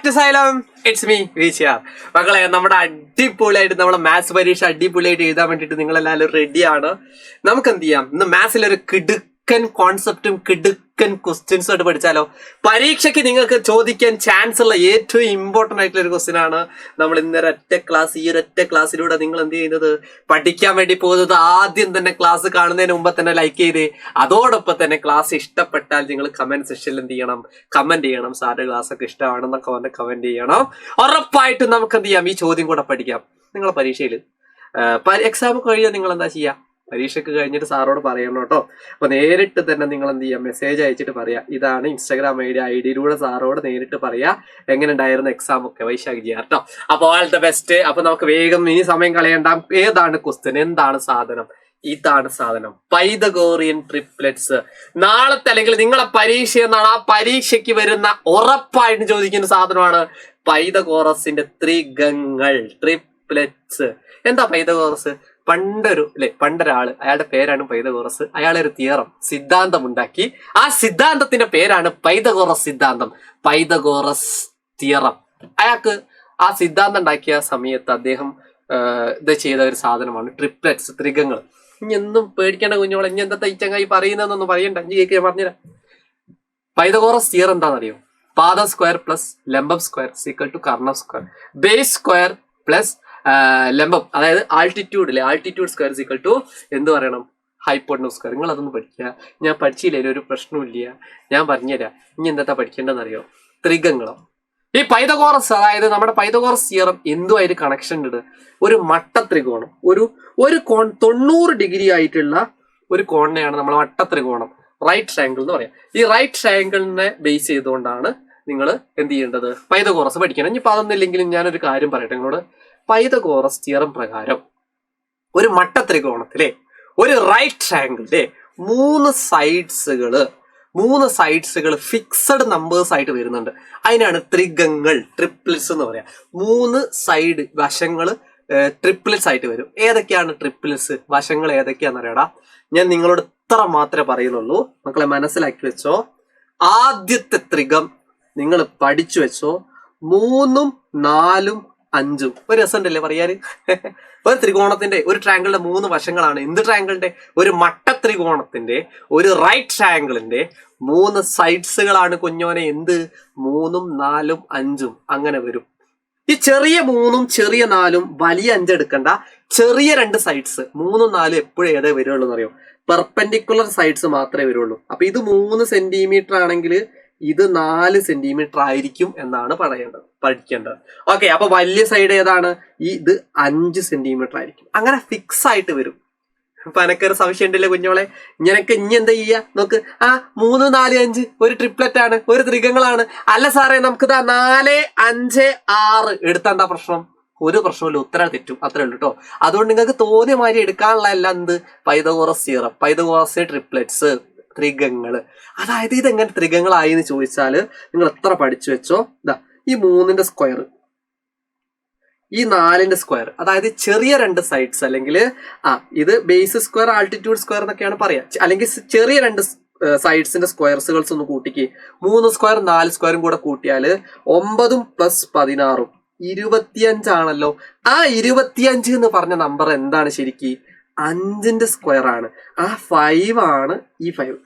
To xylem, it's me Vichar. മക്കളെ, നമ്മുടെ അടിപൊളിയായിട്ട് നമ്മുടെ മാത്സ് പരീക്ഷ അടിപൊളിയായിട്ട് എഴുതാൻ വേണ്ടിയിട്ട് നിങ്ങളെല്ലാവരും റെഡിയാണ്. നമുക്ക് എന്ത് ചെയ്യാം, ഇന്ന് മാത്സിലൊരു കിടുക്കൻ കോൺസെപ്റ്റും കിടുക്കൻ ക്വസ്റ്റ്യൻസും ആയിട്ട് പഠിച്ചാലോ? പരീക്ഷയ്ക്ക് നിങ്ങൾക്ക് ചോദിക്കാൻ ചാൻസ് ഉള്ള ഏറ്റവും ഇമ്പോർട്ടന്റ് ആയിട്ടുള്ള ഒരു ക്വസ്റ്റ്യൻ ആണ് നമ്മൾ ഇന്ന് ഈ ഒരൊറ്റ ക്ലാസ്സിലൂടെ നിങ്ങൾ എന്ത് ചെയ്യുന്നത്, പഠിക്കാൻ വേണ്ടി പോകുന്നത്. ആദ്യം തന്നെ ക്ലാസ് കാണുന്നതിന് മുമ്പ് തന്നെ ലൈക്ക് ചെയ്ത്, അതോടൊപ്പം തന്നെ ക്ലാസ് ഇഷ്ടപ്പെട്ടാൽ നിങ്ങൾ കമന്റ് സെക്ഷനിൽ എന്ത് ചെയ്യണം, കമന്റ് ചെയ്യണം. സാറിന്റെ ക്ലാസ് ഒക്കെ ഇഷ്ടമാണെന്നൊക്കെ പറഞ്ഞ് കമന്റ് ചെയ്യണം. ഉറപ്പായിട്ടും നമുക്ക് എന്ത് ചെയ്യാം, ഈ ചോദ്യം കൂടെ പഠിക്കാം. നിങ്ങളെ പരീക്ഷയിൽ എക്സാം കഴിയാൻ നിങ്ങൾ എന്താ ചെയ്യുക, പരീക്ഷയ്ക്ക് കഴിഞ്ഞിട്ട് സാറോട് പറയണം കേട്ടോ. അപ്പൊ നേരിട്ട് തന്നെ നിങ്ങൾ എന്ത് ചെയ്യാം, മെസ്സേജ് അയച്ചിട്ട് പറയാ. ഇതാണ് ഇൻസ്റ്റാഗ്രാം ഐഡിയിലൂടെ സാറോട് നേരിട്ട് പറയാ എങ്ങനെ ഉണ്ടായിരുന്നു എക്സാം ഒക്കെ. വൈശാഖ് ചെയ്യാം കേട്ടോ. അപ്പൊ ഓൾ ദ ബെസ്റ്റ്. അപ്പൊ നമുക്ക് വേഗം ഇനി സമയം കളയണ്ട. ഏതാണ് ക്വസ്റ്റ്യൻ, എന്താണ് സാധനം? ഇതാണ് സാധനം, പൈതഗോറിയൻ ട്രിപ്ലെറ്റ്സ്. നാളത്തെ അല്ലെങ്കിൽ നിങ്ങളെ പരീക്ഷ എന്നാണ്, ആ പരീക്ഷയ്ക്ക് വരുന്ന ഉറപ്പായിട്ട് ചോദിക്കുന്ന സാധനമാണ് പൈതഗോറസിന്റെ ത്രികങ്ങൾ, ട്രിപ്ലെറ്റ്സ്. എന്താ പൈതഗോറസ്? പണ്ടൊരാള്, അയാളുടെ പേരാണ് പൈതഗോറസ്. അയാളൊരു തിയറം, സിദ്ധാന്തം ഉണ്ടാക്കി. ആ സിദ്ധാന്തത്തിന്റെ പേരാണ് പൈതഗോറസ് സിദ്ധാന്തം, പൈതഗോറസ് തിയറം. അയാൾക്ക് ആ സിദ്ധാന്തം ഉണ്ടാക്കിയ സമയത്ത് അദ്ദേഹം ഇത് ചെയ്ത ഒരു സാധനമാണ് ട്രിപ്ലെറ്റ്സ്, ത്രികങ്ങൾ. ഇനി എന്നും പേടിക്കേണ്ട കുഞ്ഞോളെ, ഇനി എന്താ തയ്ച്ചങ്ങായി പറയുന്നതെന്നൊന്നും പറയണ്ട, ഇനി കേൾക്കാൻ പറഞ്ഞുതരാം. പൈതഗോറസ് തിയറം എന്താണെന്നറിയോ? പാദം സ്ക്വയർ പ്ലസ് ലംബം സ്ക്വയർ ഈക്വൽ ടു കർണം സ്ക്വയർ, ബേസ് സ്ക്വയർ പ്ലസ് ലംബം, അതായത് ആൾട്ടിറ്റ്യൂഡ് സ്ക്വയർ ഈക്വൽ ടു എന്ത് പറയണം, ഹൈപ്പോട്ടനസ് സ്ക്വയർ. നിങ്ങൾ അതൊന്നും പഠിക്കുക, ഞാൻ പഠിച്ചില്ലേ, ഒരു പ്രശ്നമില്ല, ഞാൻ പറഞ്ഞുതരാം. ഇനി എന്താ പഠിക്കേണ്ടതെന്നറിയോ? ത്രികങ്ങളോ. ഈ പൈതഗോറസ്, അതായത് നമ്മുടെ പൈതഗോറസ് തിയറം എന്തുമായിട്ട് കണക്ഷൻ ഉണ്ട്? ഒരു മട്ട ത്രികോണം, ഒരു കോൺ 90 ഡിഗ്രി ആയിട്ടുള്ള ഒരു കോണിനെയാണ് നമ്മൾ മട്ട ത്രികോണം, റൈറ്റ് ട്രയാങ്കിൾ എന്ന് പറയാം. ഈ റൈറ്റ് ട്രയാങ്കിളിനെ ബേസ് ചെയ്തുകൊണ്ടാണ് നിങ്ങൾ എന്ത് ചെയ്യേണ്ടത്, പൈതഗോറസ് പഠിക്കണം. ഇനിയിപ്പോൾ അതൊന്നുമില്ലെങ്കിലും ഞാനൊരു കാര്യം പറയട്ടെ നിങ്ങളോട്. പൈതഗോറസ് തിയറം പ്രകാരം ഒരു മട്ട ത്രികോണത്തിലെ ഒരു റൈറ്റ് ട്രയാങ്കിളിലെ മൂന്ന് സൈഡ്സുകൾ ഫിക്സഡ് നമ്പേഴ്സ് ആയിട്ട് വരുന്നുണ്ട്. അതിനാണ് ത്രികങ്ങൾ, ട്രിപ്ലെറ്റ്സ് എന്ന് പറയാം. 3 സൈഡ് വശങ്ങൾ ട്രിപ്ലെറ്റ്സ് ആയിട്ട് വരും. ഏതൊക്കെയാണ് ട്രിപ്ലെറ്റ്സ് വശങ്ങൾ, ഏതൊക്കെയാണെന്ന് അറിയാടാ? ഞാൻ നിങ്ങളോട് ഇത്ര മാത്രമേ പറയുന്നുള്ളൂ, മക്കളെ മനസ്സിലാക്കി വെച്ചോ. ആദ്യത്തെ ത്രികം നിങ്ങൾ പഠിച്ചു വെച്ചോ. 3, 4, 5. ഒരു രസമുണ്ടല്ലേ പറയാന്? ഒരു ത്രികോണത്തിന്റെ, ഒരു ട്രയാങ്കിളിന്റെ 3 വശങ്ങളാണ്. എന്ത് ട്രയാങ്കിളിന്റെ? ഒരു മട്ട ത്രികോണത്തിന്റെ, ഒരു റൈറ്റ് ട്രയാങ്കിളിന്റെ 3 സൈഡ്സുകളാണ് കുഞ്ഞോനെ. എന്ത്? 3, 4, 5 അങ്ങനെ വരും. ഈ ചെറിയ 3, ചെറിയ 4, വലിയ 5 എടുക്കണ്ട. ചെറിയ 2 സൈഡ്സ് 3, 4 എപ്പോഴും ഏതേ വരുള്ളൂ എന്നറിയോ? പെർപെൻഡിക്കുലർ സൈഡ്സ് മാത്രമേ വരുള്ളൂ. അപ്പൊ ഇത് 3 സെന്റിമീറ്റർ ആണെങ്കിൽ ഇത് 4 സെന്റിമീറ്റർ ആയിരിക്കും എന്നാണ് പഠിക്കേണ്ടത്. ഓക്കെ, അപ്പൊ വലിയ സൈഡ് ഏതാണ്? ഇത് 5 സെന്റിമീറ്റർ ആയിരിക്കും. അങ്ങനെ ഫിക്സ് ആയിട്ട് വരും. അപ്പൊ എനക്കൊരു സംശയം ഉണ്ടല്ലേ കുഞ്ഞോളെ, ഇങ്ങനൊക്കെ ഇനി എന്താ ചെയ്യാ നോക്ക്. 3, 4, 5 ഒരു ട്രിപ്ലെറ്റ് ആണ്, ഒരു ത്രികങ്ങളാണ്. അല്ല സാറേ, നമുക്ക് 4, 5, 6 എടുത്താ എന്താ പ്രശ്നം? ഒരു പ്രശ്നമില്ല, ഉത്തരം തെറ്റും, അത്രേ ഉള്ളൂ കേട്ടോ. അതുകൊണ്ട് നിങ്ങൾക്ക് തോന്നിയ മാതിരി എടുക്കാനുള്ള എല്ലാം എന്ത്? പൈതഗോറസ് തിയറം, പൈതഗോറസ് ട്രിപ്ലെറ്റ്സ്, ത്രികങ്ങള്. അതായത് ഇതെങ്ങനെ ത്രികങ്ങളായി എന്ന് ചോദിച്ചാല് നിങ്ങൾ എത്ര പഠിച്ചു വെച്ചോ. ഈ 3ന്റെ സ്ക്വയർ, ഈ 4ന്റെ സ്ക്വയർ, അതായത് ചെറിയ 2 സൈഡ്സ്, അല്ലെങ്കിൽ ഇത് ബേസ് സ്ക്വയർ, ആൾട്ടിറ്റ്യൂഡ് സ്ക്വയർ എന്നൊക്കെയാണ് പറയാ. അല്ലെങ്കിൽ ചെറിയ 2 സൈഡ്സിന്റെ സ്ക്വയർസുകൾസ് ഒന്ന് കൂട്ടിക്ക്. 3 സ്ക്വയർ 4 സ്ക്വയറും കൂടെ കൂട്ടിയാല് 9 + 16 25 ആണല്ലോ. ആ 25 എന്ന് പറഞ്ഞ നമ്പർ എന്താണ് ശരിക്ക്? 5ന്റെ സ്ക്വയർ ആണ്. ആ 5 ആണ് ഈ 5.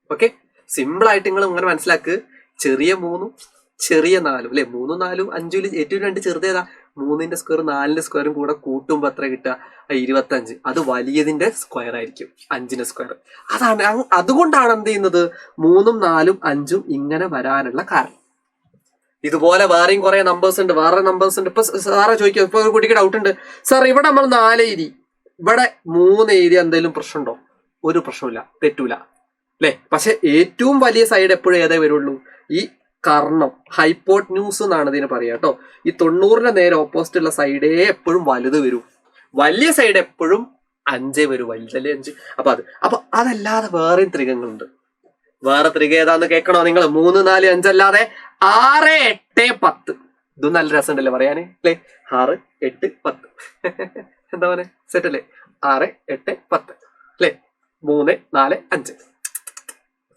ഓക്കെ, സിമ്പിൾ ആയിട്ട് നിങ്ങൾ ഇങ്ങനെ മനസ്സിലാക്ക്. ചെറിയ 3, ചെറിയ 4 അല്ലെ? 3, 4, 5 ഏറ്റവും 2 ചെറുതേതാ? 3ന്റെ സ്ക്വയർ 4ന്റെ സ്ക്വയറും കൂടെ കൂട്ടുമ്പോൾ എത്ര കിട്ടുക? 25. അത് വലിയതിന്റെ സ്ക്വയർ ആയിരിക്കും, 5ന്റെ സ്ക്വയർ. അതുകൊണ്ടാണ് എന്ത് ചെയ്യുന്നത്, 3, 4, 5 ഇങ്ങനെ വരാനുള്ള കാരണം. ഇതുപോലെ വേറെയും കുറെ നമ്പേഴ്സ് ഉണ്ട്, ഇപ്പൊ സാറെ ചോദിക്കുക, ഇപ്പൊ ഒരു കുട്ടിക്ക് ഡൗട്ട് ഉണ്ട്, സാർ ഇവിടെ നമ്മൾ 4 എഴുതി, ഇവിടെ 3 എഴുതി, എന്തെങ്കിലും പ്രശ്നമുണ്ടോ? ഒരു പ്രശ്നമില്ല, തെറ്റൂല അല്ലെ? പക്ഷെ ഏറ്റവും വലിയ സൈഡ് എപ്പോഴും ഏതേ വരുള്ളൂ? ഈ കർണം, ഹൈപ്പോട്ന്യൂസ് എന്നാണ് ഇതിന് പറയാ കേട്ടോ. ഈ 90ന്റെ നേരെ ഓപ്പോസിറ്റ് ഉള്ള സൈഡേ എപ്പോഴും വലുത് വരും. വലിയ സൈഡ് എപ്പോഴും 5 വരും, വലുതല്ലേ 5. അപ്പൊ അതല്ലാതെ വേറെയും ത്രികങ്ങളുണ്ട്. വേറെ ത്രിക ഏതാന്ന് കേൾക്കണോ നിങ്ങൾ? 3, 4, 5 അല്ലാതെ 6, 8, 10. ഇതും നല്ല രസമുണ്ടല്ലേ പറയാന് അല്ലേ? 6, 8, 10 എന്താ പോലെ സെറ്റ് അല്ലേ? 6, 8, 10 അല്ലേ? 3, 4, 5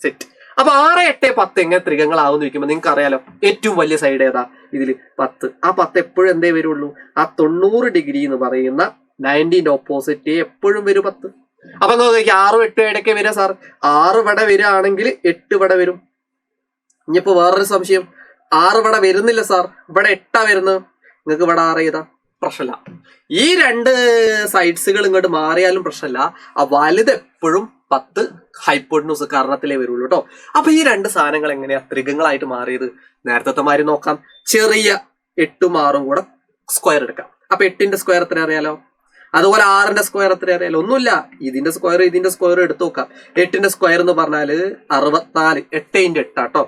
സെറ്റ്. അപ്പൊ 6, 8, 10 എങ്ങനെ ത്രികങ്ങളാവും ചോദിക്കുമ്പോൾ നിങ്ങൾക്ക് അറിയാലോ ഏറ്റവും വലിയ സൈഡ് ഏതാ ഇതില് 10. ആ 10 എപ്പോഴും എന്തേ വരുള്ളൂ, ആ 90 ഡിഗ്രി എന്ന് പറയുന്ന 90ന്റെ ഓപ്പോസിറ്റ് എപ്പോഴും വരും 10. അപ്പൊ നോക്കി 6, 8 ഇടയ്ക്ക് വരിക സാർ. 6 ഇവിടെ വരികയാണെങ്കിൽ 8 ഇവിടെ വരും. ഇനിയിപ്പോ വേറൊരു സംശയം, 6 ഇവിടെ വരുന്നില്ല സാർ, ഇവിടെ 8 വരുന്നത്, നിങ്ങൾക്ക് ഇവിടെ 6 ചെയ്താ പ്രശ്നമില്ല. ഈ 2 സൈഡ്സുകൾ ഇങ്ങോട്ട് മാറിയാലും പ്രശ്നമില്ല. ആ വലുത് എപ്പോഴും 10 ഹൈപ്പോട്ടന്യൂസ് കാരണത്തിലേ വരുള്ളൂ കേട്ടോ. അപ്പൊ ഈ 2 സാധനങ്ങൾ എങ്ങനെയാ ത്രികങ്ങളായിട്ട് മാറിയത്? നേരത്തെ മാതിരി നോക്കാം. ചെറിയ 8ഉം 6ഉം കൂടെ സ്ക്വയർ എടുക്കാം. അപ്പൊ 8ന്റെ സ്ക്വയർ എത്ര അറിയാലോ, അതുപോലെ 6ന്റെ സ്ക്വയർ എത്ര അറിയാലോ, ഒന്നുമില്ല, ഇതിന്റെ സ്ക്വയർ എടുത്തു നോക്കാം. 8ന്റെ സ്ക്വയർ എന്ന് പറഞ്ഞാല് 64, 8 × 8 ആട്ടോ.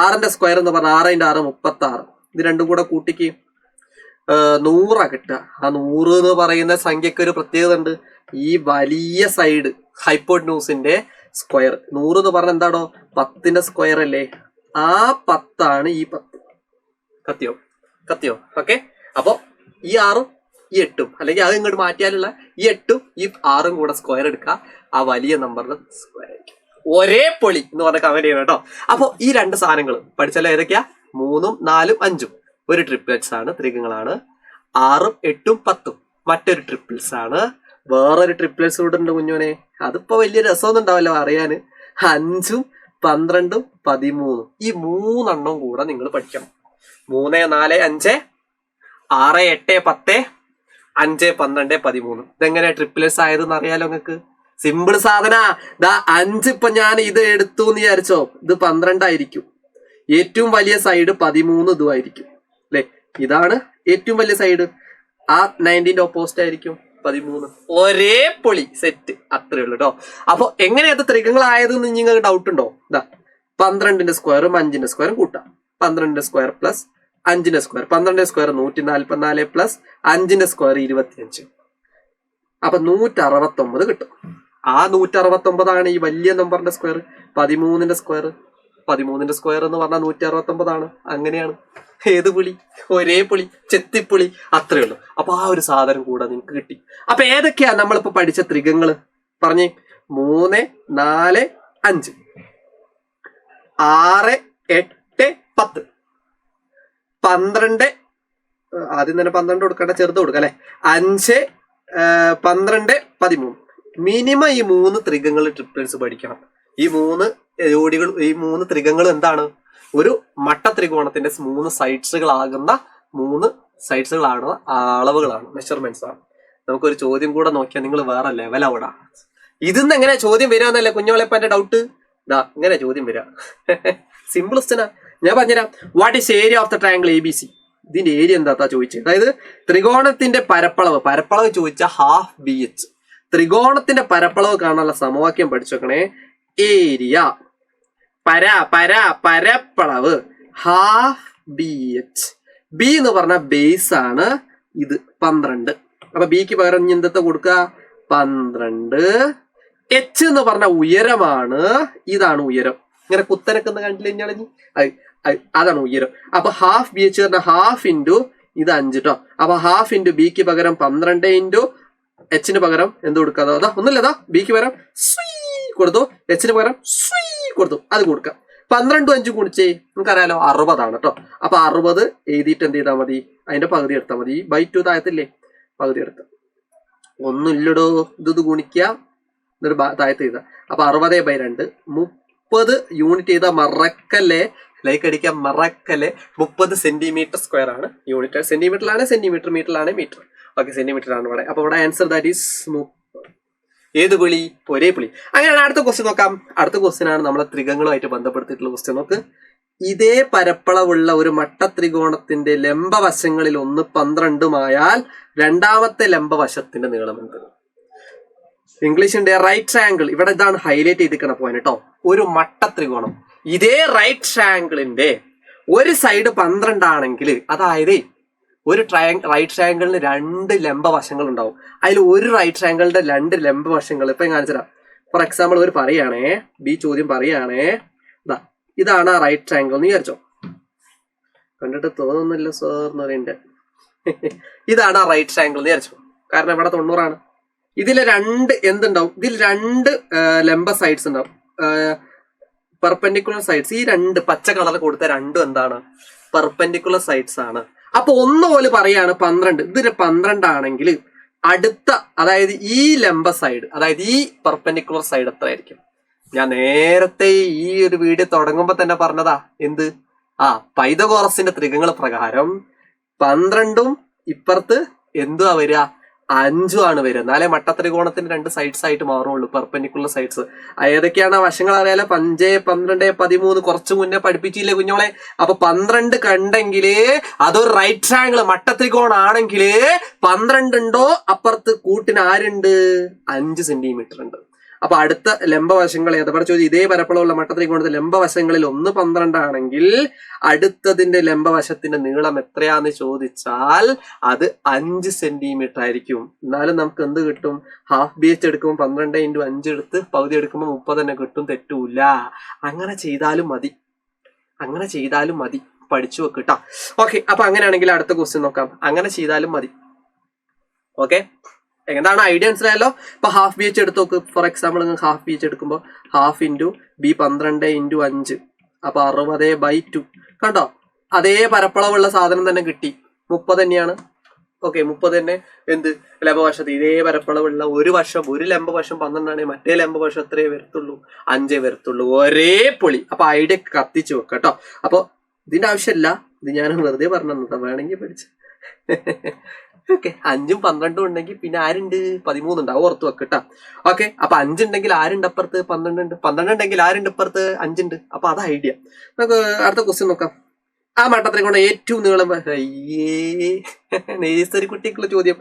6ന്റെ സ്ക്വയർ എന്ന് പറഞ്ഞാൽ 6 × 6 36. ഇത് രണ്ടും കൂടെ കൂട്ടിക്ക് 100 കിട്ടുക. ആ 100 എന്ന് പറയുന്ന സംഖ്യക്ക് ഒരു പ്രത്യേകത ഉണ്ട്. ഈ വലിയ സൈഡ് ഹൈപ്പോട്ടന്യൂസിന്റെ സ്ക്വയർ 100 എന്ന് പറഞ്ഞാൽ എന്താണോ, 10ന്റെ സ്ക്വയർ അല്ലേ, ആ 10 ആണ് ഈ 10. കത്തിയോ ഓക്കെ. അപ്പൊ ഈ 6ഉം ഈ 8ഉം, അല്ലെങ്കിൽ അത് ഇങ്ങോട്ട് മാറ്റിയാലുള്ള ഈ 8ഉം ഈ 6ഉം കൂടെ സ്ക്വയർ എടുക്കുക, ആ വലിയ നമ്പറിന്റെ സ്ക്വയർ ആയിരിക്കും. ഒരേ പൊളി എന്ന് പറഞ്ഞ കമന്റ് ചെയ്യണം കേട്ടോ. അപ്പൊ ഈ 2 സാധനങ്ങൾ പഠിച്ചാലോ ഏതൊക്കെയാ, 3ഉം 4ഉം 5ഉം ഒരു ട്രിപ്ലെറ്റ്സ് ആണ്, ത്രികങ്ങളാണ്. 6ഉം 8ഉം 10ഉം മറ്റൊരു ട്രിപ്പിൾസ് ആണ്. വേറൊരു ട്രിപ്ലെറ്റ്സ് കൂടെ ഉണ്ട് കുഞ്ഞോനെ, അതിപ്പോ വലിയ രസമൊന്നും ഉണ്ടാവില്ല അറിയാന്. 5ഉം 12ഉം 13ഉം ഈ 3 എണ്ണം കൂടെ നിങ്ങൾ പഠിക്കണം. 3, 4, 5, 6, 8, 10, 5, 12, 13. ഇതെങ്ങനെ ട്രിപ്ലെറ്റ്സ് ആയതെന്ന് അറിയാലോ നിങ്ങൾക്ക്. സിമ്പിൾ സാധന. 5 ഇപ്പൊ ഞാൻ ഇത് എടുത്തു എന്ന് വിചാരിച്ചോ, ഇത് 12 ആയിരിക്കും. ഏറ്റവും വലിയ സൈഡ് 13 ഇതുമായിരിക്കും അല്ലെ. ഇതാണ് ഏറ്റവും വലിയ സൈഡ്, ആ 90ന്റെ ഓപ്പോസിറ്റ് ആയിരിക്കും 13. ഒരേ പൊളി സെറ്റ്, അത്രേ ഉള്ളൂ കേട്ടോ. അപ്പൊ എങ്ങനെയത് ത്രികങ്ങളായതെന്ന് നിങ്ങൾക്ക് ഡൗട്ട് ഉണ്ടോ? 12ന്റെ സ്ക്വയറും 5ന്റെ സ്ക്വയറും കൂട്ടാം. 12ന്റെ സ്ക്വയർ പ്ലസ് 5ന്റെ സ്ക്വയർ, 12ന്റെ സ്ക്വയർ 144 പ്ലസ് 5ന്റെ സ്ക്വയർ 25. അപ്പൊ 169 കിട്ടും. ആ 169 ആണ് ഈ വലിയ നമ്പറിന്റെ സ്ക്വയർ. 13ന്റെ സ്ക്വയർ എന്ന് പറഞ്ഞാൽ 169 ആണ്. അങ്ങനെയാണ്. ഏത് പുളി? ഒരേ പുളി, ചെത്തിപ്പുളി, അത്രേ ഉള്ളൂ. അപ്പൊ ആ ഒരു സാധനം കൂടെ നിങ്ങൾക്ക് കിട്ടി. അപ്പൊ ഏതൊക്കെയാ നമ്മളിപ്പോ പഠിച്ച ത്രികങ്ങള് പറഞ്ഞേ? 3, 4, 5, 6, 8, 10, 12. ആദ്യം തന്നെ 12 കൊടുക്കണ്ട, ചെറുത് കൊടുക്കാം അല്ലെ. 5, 12, 13. മിനിമം ഈ 3 ത്രികങ്ങൾ ട്രിപ്ലെറ്റ്സ് പഠിക്കണം. ഈ 3 ജോഡികൾ, ഈ 3 ത്രികങ്ങൾ എന്താണ്? ഒരു മട്ട ത്രികോണത്തിന്റെ 3 സൈഡ്സുകളാകുന്ന 3 സൈഡ്സുകളാണ്, അളവുകളാണ്, മെഷർമെന്റ്സ് ആണ്. നമുക്കൊരു ചോദ്യം കൂടെ നോക്കിയാൽ നിങ്ങൾ വേറെ ലെവലാവിടാ. ഇതിന്ന് എങ്ങനെ ചോദ്യം വരാന്നല്ലേ കുഞ്ഞോളെപ്പന്റെ ഡൗട്ട്? ഇങ്ങനെ ചോദ്യം വരാ. സിമ്പിൾ ക്വസ്റ്റ്യനാ. ഞാൻ പറഞ്ഞുതരാം. What is area of the triangle ABC? ഇതിന്റെ ഏരിയ എന്താ ചോദിച്ചത്? അതായത് ത്രികോണത്തിന്റെ പരപ്പളവ് ചോദിച്ച ½ BH. ത്രികോണത്തിന്റെ പരപ്പളവ് കാണാനുള്ള സമവാക്യം പഠിച്ചു വെക്കണേ. ഏരിയ പരപ്പളവ് ½ BH. ബി എന്ന് പറഞ്ഞ ബേസ് ആണ്, ഇത് 12. അപ്പൊ ബിക്ക് പകരം ഇനി എന്തത്തെ കൊടുക്കുക? 12. H എന്ന് പറഞ്ഞ ഉയരമാണ്, ഇതാണ് ഉയരം. ഇങ്ങനെ കുത്തനക്കുന്ന കണ്ടില്ല, അതാണ് ഉയരം. അപ്പൊ ½ BH പറഞ്ഞ ½ ഇൻറ്റു ഇത് 5 കേട്ടോ. അപ്പൊ ½ ഇൻറ്റു ബിക്ക് പകരം 12 ഇൻറ്റു Hന് പകരം എന്ത് കൊടുക്കാതോ? ഒന്നുമില്ലതാ, ബിക്ക് പകരം കൊടുത്തു, Hന് പകരം കൊടുത്തു, അത് കൊടുക്കാം. 12 5 ഗുണിച്ചേ നമുക്കറിയാലോ 60 ആണ് കേട്ടോ. അപ്പൊ 60 എഴുതിയിട്ട് എന്ത് ചെയ്താൽ മതി? അതിന്റെ പകുതി എടുത്താൽ മതി. ബൈ 2 താഴത്തില്ലേ, പകുതി എടുത്ത. ഒന്നുമില്ലടോ, ഇത് ഗുണിക്കുക, എന്നിട്ട് താഴത്ത് ചെയ്ത. അപ്പൊ 60/2 30 യൂണിറ്റ് ചെയ്താൽ മറക്കല്ലേ, ലൈക്ക് അടിക്കാൻ മറക്കല്ലേ. 30 സെന്റിമീറ്റർ സ്ക്വയർ ആണ് യൂണിറ്റ്. സെന്റിമീറ്ററിലാണ് സെന്റിമീറ്റർ, മീറ്ററിലാണ് മീറ്റർ. ഓക്കെ, സെന്റിമീറ്റർ ആണ് ഇവിടെ. അപ്പൊ ഇവിടെ ആൻസർ ദാറ്റ് ഈസ് 30. ഏത് പുളി? ഒരേ പുളി. അങ്ങനെയാണ് അടുത്ത ക്വസ്റ്റ്യൻ നോക്കാം. അടുത്ത ക്വസ്റ്റ്യൻ ആണ് നമ്മളെ ത്രികങ്ങളുമായിട്ട് ബന്ധപ്പെടുത്തിയിട്ടുള്ള ക്വസ്റ്റ്യൻ. നോക്ക്. ഇതേ പരപ്പളവുള്ള ഒരു മട്ട ത്രികോണത്തിന്റെ ലംബവശങ്ങളിൽ ഒന്ന് 12 രണ്ടാമത്തെ ലംബവശത്തിന്റെ നീളം എന്ത്? ഇംഗ്ലീഷിന്റെ റൈറ്റ് ട്രയാങ്കിൾ, ഇവിടെ ഇതാണ് ഹൈലൈറ്റ് ചെയ്തിരിക്കണ പോയിന്റ് കേട്ടോ. ഒരു മട്ട ത്രികോണം, ഇതേ റൈറ്റ് ട്രയാങ്കിളിന്റെ ഒരു സൈഡ് 12 ആണെങ്കിൽ, അതായത് ഒരു റൈറ്റ് ട്രയാങ്കിളിന് 2 ലംബവശങ്ങൾ ഉണ്ടാവും. അതിൽ ഒരു റൈറ്റ് ട്രയാങ്കിളിന്റെ 2 ലംബവശങ്ങൾ ഇപ്പൊ ഞാൻ കാണിച്ചു തരാം. ഫോർ എക്സാമ്പിൾ ഒരു പറയുകയാണേ, ബി ചോദ്യം പറയുകയാണേ, ഇതാണ് ആ റൈറ്റ് ട്രയാങ്കിൾ എന്ന് വിചാരിച്ചോ. കണ്ടിട്ട് തോന്നുന്നില്ല സാർ എന്ന് പറയണ്ടേ. ഇതാണ് ആ റൈറ്റ് ട്രയാങ്കിൾ എന്ന് വിചാരിച്ചോ. കാരണം ഇവിടെ 90 ആണ്. ഇതിൽ 2 എന്തുണ്ടാവും? ഇതിൽ 2 ലംബ സൈഡ്സ് ഉണ്ടാവും. Perpendicular sides. ഈ രണ്ട് പച്ച കളർ കൊടുത്ത രണ്ടും എന്താണ്? പെർപെൻഡിക്കുലർ സൈഡ്സ് ആണ്. അപ്പൊ ഒന്ന് പോലെ പറയാണ് 12. ഇതൊരു 12 ആണെങ്കിൽ അടുത്ത, അതായത് ഈ ലംബ സൈഡ്, അതായത് ഈ പെർപെൻഡിക്കുലർ സൈഡ് എത്രയായിരിക്കും? ഞാൻ നേരത്തെ ഈ ഒരു വീഡിയോ തുടങ്ങുമ്പോ തന്നെ പറഞ്ഞതാ. എന്ത്? പൈതഗോറസിന്റെ ത്രികങ്ങൾ പ്രകാരം 12ഉം ഇപ്പുറത്ത് എന്തുവാ വരിക? 5 ആണ് വരിക. എന്നാലേ മട്ടത്രികോണത്തിന് 2 സൈഡ്സ് ആയിട്ട് മാറുള്ളൂ, പെർപെൻഡിക്കുലർ സൈഡ്സ്. ഏതൊക്കെയാണ് ആ വശങ്ങൾ അറിയാലോ? 5, 12, 13 കുറച്ചു മുന്നേ പഠിപ്പിച്ചില്ലേ കുഞ്ഞോളെ? അപ്പൊ 12 കണ്ടെങ്കില് അതൊരു റൈറ്റ് ട്രയാങ്കിൾ മട്ടത്രികോണം ആണെങ്കില് 12 ഉണ്ടോ അപ്പുറത്ത് കൂട്ടിന് ആരുണ്ട്? 5 സെന്റിമീറ്റർ ഉണ്ട്. അപ്പൊ അടുത്ത ലംബവശങ്ങൾ ഏതാ ചോദിച്ചു? ഇതേ പരപ്പളവുള്ള മട്ടത്രികോണത്തിൽ ലംബവശങ്ങളിൽ ഒന്ന് 12 ആണെങ്കിൽ അടുത്തതിന്റെ ലംബവശത്തിന്റെ നീളം എത്രയാന്ന് ചോദിച്ചാൽ അത് 5 സെന്റിമീറ്റർ ആയിരിക്കും. എന്നാലും നമുക്ക് എന്ത് കിട്ടും? ഹാഫ് ബി എച്ച് എടുക്കുമ്പോൾ 12 × 5 എടുത്ത് പകുതി എടുക്കുമ്പോൾ 30 തന്നെ കിട്ടും. തെറ്റൂല. അങ്ങനെ ചെയ്താലും മതി. പഠിച്ചു വെക്കിട്ടാ. ഓക്കെ, അപ്പൊ അങ്ങനെയാണെങ്കിൽ അടുത്ത ക്വസ്റ്റ്യൻ നോക്കാം. അങ്ങനെ ചെയ്താലും മതി. ഓക്കെ, എന്താണ് ഐഡിയ മനസ്സിലായല്ലോ? ഇപ്പൊ ഹാഫ് ബി എച്ച് എടുത്ത് നോക്ക്. ഫോർ എക്സാമ്പിൾ നിങ്ങൾ ഹാഫ് ബി എച്ച് എടുക്കുമ്പോൾ ഹാഫ് ഇൻറ്റു ബി 12 × 5, അപ്പൊ 60/2. കണ്ടോ? അതേ പരപ്പളവുള്ള സാധനം തന്നെ കിട്ടി. 30 തന്നെയാണ്. ഓക്കെ, 30 തന്നെ. എന്ത്? ലംബവശത്ത് ഇതേ പരപ്പളവുള്ള ഒരു ലംബവശം 12 ആണെങ്കിൽ മറ്റേ ലംബവശം എത്രയേ വരത്തുള്ളൂ? 5 വരത്തുള്ളൂ. ഒരേ പൊളി. അപ്പൊ ഐഡിയ കത്തിച്ചു വെക്കാം കേട്ടോ. അപ്പൊ ഇതിന്റെ ആവശ്യമില്ല, ഇത് ഞാൻ വെറുതെ പറഞ്ഞു തന്നതാ, വേണമെങ്കിൽ പഠിച്ചു. ഓക്കെ, 5ഉം 12ഉം ഉണ്ടെങ്കിൽ പിന്നെ ആരുണ്ട്? 13 ഉണ്ടാവും. ഓർത്ത് വെക്കട്ടാ. ഓക്കെ, അപ്പൊ 5 ഉണ്ടെങ്കിൽ ആരുണ്ട് അപ്പുറത്ത്? 12 ഉണ്ട്. 12 ഉണ്ടെങ്കിൽ ആരുണ്ട് ഇപ്പുറത്ത്? 5 ഉണ്ട്. അപ്പൊ അത് ഐഡിയ. നമുക്ക് അടുത്ത ക്വസ്റ്റ്യൻ നോക്കാം. ആ മട്ടത്രികോണം ഏറ്റവും നീളം, നേഴ്സറി കുട്ടിക്കുള്ള ചോദ്യം.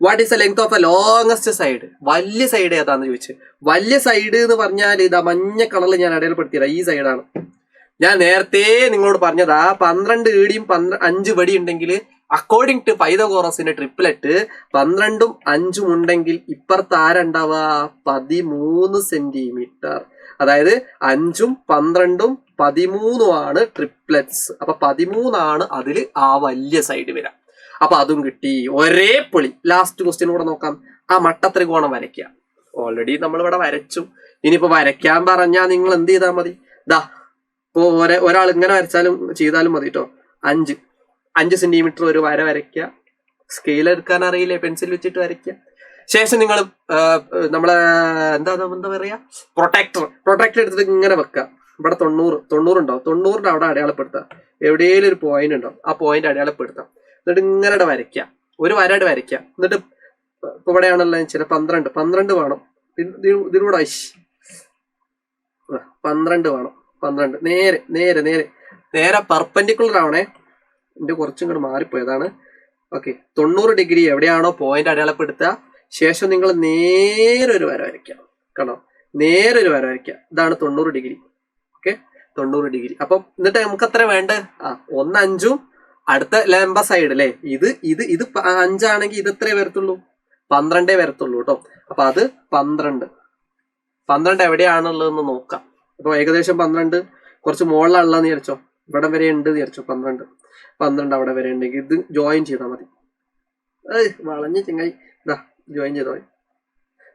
What is the length of A longest side? വലിയ സൈഡ് ഏതാന്ന് ചോദിച്ചു. വലിയ സൈഡ് എന്ന് പറഞ്ഞാൽ ഇതാ മഞ്ഞ കളറിൽ ഞാൻ അടയാളപ്പെടുത്തിയതാ, ഈ സൈഡാണ്. ഞാൻ നേരത്തെ നിങ്ങളോട് പറഞ്ഞതാ 12 ഈടിയും 5 വടി ഉണ്ടെങ്കിൽ അക്കോർഡിംഗ് ടു പൈതഗോറസിന്റെ ട്രിപ്ലെറ്റ് 12ഉം 5ഉം ഉണ്ടെങ്കിൽ ഇപ്പുറത്ത് ആരുണ്ടാവുക? 13 സെന്റിമീറ്റർ. അതായത് 5ഉം 12ഉം 13ഉം ആണ് ട്രിപ്ലെറ്റ്സ്. അപ്പൊ 13 ആണ് അതിൽ ആ വലിയ സൈഡ് വരാം. അപ്പൊ അതും കിട്ടി. ഒരേ പൊളി. ലാസ്റ്റ് ക്വസ്റ്റ്യൻ കൂടെ നോക്കാം. ആ മട്ടത്രികോണം വരയ്ക്കുക. ഓൾറെഡി നമ്മൾ ഇവിടെ വരച്ചു. ഇനിയിപ്പോ വരയ്ക്കാൻ പറഞ്ഞാൽ നിങ്ങൾ എന്ത് ചെയ്താൽ മതി? ഇപ്പോ ഒരാൾ ഇങ്ങനെ വരച്ചാലും ചെയ്താലും മതി കേട്ടോ. 5 സെന്റിമീറ്റർ ഒരു വര വരയ്ക്കുക. സ്കെയിൽ എടുക്കാൻ അറിയില്ലേ? പെൻസിൽ വെച്ചിട്ട് വരയ്ക്കുക. ശേഷം നിങ്ങൾ നമ്മളെ എന്താ പറയാ, പ്രൊട്ടക്ടർ എടുത്തിട്ട് ഇങ്ങനെ വെക്കുക. ഇവിടെ 90 ഉണ്ടാവും. 90ന്റെ അവിടെ അടയാളപ്പെടുത്തുക. എവിടെയെങ്കിലും ഒരു പോയിന്റ് ഉണ്ടാവും, ആ പോയിന്റ് അടയാളപ്പെടുത്താം. എന്നിട്ട് ഇങ്ങനെ വരയ്ക്കുക. ഒരു വരയുടെ വരയ്ക്കുക. എന്നിട്ട് ഇപ്പൊ ഇവിടെയാണല്ലോ ചില 12 വേണം. ഇതിലൂടെ 12 വേണം. 12 നേരെ പെർപെൻഡിക്കുലർ ആവണേ. എന്റെ കുറച്ചും ഇങ്ങോട്ട് മാറിപ്പോയതാണ്. ഓക്കെ, 90 ഡിഗ്രി എവിടെയാണോ പോയിന്റ് അടയാളപ്പെടുത്തുക. ശേഷം നിങ്ങൾ നേരെ ഒരു വര വരയ്ക്കാം. കണ്ടോ? നേരെ ഒരു വര വരയ്ക്കാം. ഇതാണ് 90 ഡിഗ്രി. Okay, 90 degree. അപ്പൊ എന്നിട്ട് നമുക്ക് എത്ര വേണ്ട? 1 5ഉം അടുത്ത ലംബ സൈഡ് അല്ലേ? ഇത് 5 ആണെങ്കിൽ ഇത് എത്രേ വരത്തുള്ളൂ? 12 വരത്തുള്ളൂ കേട്ടോ. അപ്പൊ അത് 12 എവിടെയാണുള്ളതെന്ന് നോക്കാം. അപ്പൊ ഏകദേശം 12 കുറച്ച് മുകളിലുള്ളതെന്ന് വിചാരിച്ചോ. ഇവിടെ വരെ ഉണ്ട് വിചാരിച്ചോ. 12 അവിടെ വരെ ഉണ്ടെങ്കിൽ ഇത് ജോയിൻ ചെയ്താൽ മതി. വളഞ്ഞ ചെങ്ങായി ഇതാ ജോയിൻ ചെയ്താൽ മതി.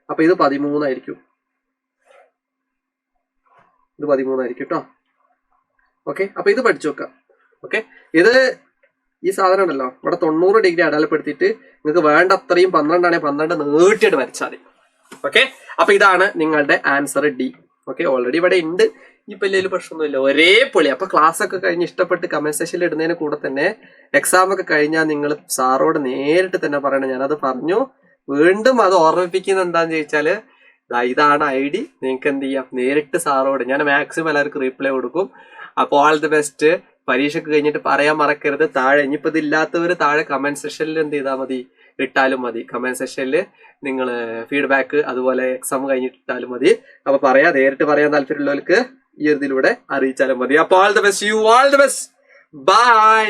അപ്പൊ ഇത് 13 ആയിരിക്കും. ഇത് 13 ആയിരിക്കും കേട്ടോ. ഓക്കെ, അപ്പൊ ഇത് പഠിച്ചു വെക്കാം. ഓക്കെ, ഇത് ഈ സാധനം ഉണ്ടല്ലോ, ഇവിടെ 90 ഡിഗ്രി അടയാളപ്പെടുത്തിയിട്ട് നിങ്ങൾക്ക് വേണ്ട അത്രയും 12 ആണെങ്കിൽ 12 നീട്ടിയിട്ട് വരച്ചാൽ മതി. ഓക്കെ, അപ്പൊ ഇതാണ് നിങ്ങളുടെ ആൻസർ ഡി. ഓക്കെ, ഓൾറെഡി ഇവിടെ ഉണ്ട്. ഇപ്പൊ വലിയ പ്രശ്നമൊന്നുമില്ല. ഒരേ പൊളി. അപ്പൊ ക്ലാസ് ഒക്കെ കഴിഞ്ഞ് ഇഷ്ടപ്പെട്ട് കമന്റ് സെക്ഷനിൽ ഇടുന്നതിന് കൂടെ തന്നെ എക്സാം ഒക്കെ കഴിഞ്ഞാൽ നിങ്ങൾ സാറോട് നേരിട്ട് തന്നെ പറയണം. ഞാനത് പറഞ്ഞു. വീണ്ടും അത് ഓർമ്മിപ്പിക്കുന്നത് എന്താന്ന് ചോദിച്ചാല് ഇതാണ് ID. നിങ്ങൾക്ക് എന്ത് ചെയ്യാം? നേരിട്ട് സാറോട് ഞാൻ മാക്സിമം എല്ലാവർക്കും റീപ്ലൈ കൊടുക്കും. അപ്പോൾ ഓൾ ദി ബെസ്റ്റ്. പരീക്ഷയ്ക്ക് കഴിഞ്ഞിട്ട് പറയാൻ മറക്കരുത്. താഴെ ഇനിയിപ്പോ ഇതില്ലാത്തവർ താഴെ കമന്റ് സെക്ഷനിൽ എന്ത് ചെയ്താൽ മതി? ഇട്ടാലും മതി. കമന്റ് സെക്ഷനിൽ നിങ്ങൾ ഫീഡ്ബാക്ക് അതുപോലെ എക്സാം കഴിഞ്ഞിട്ട് ഇട്ടാലും മതി. അപ്പൊ നേരിട്ട് പറയാൻ താല്പര്യമുള്ളവർക്ക് ഈ ഇതിലൂടെ അറിയിച്ചാലും മതി. അപ്പോൾ all the best. You all the best. By.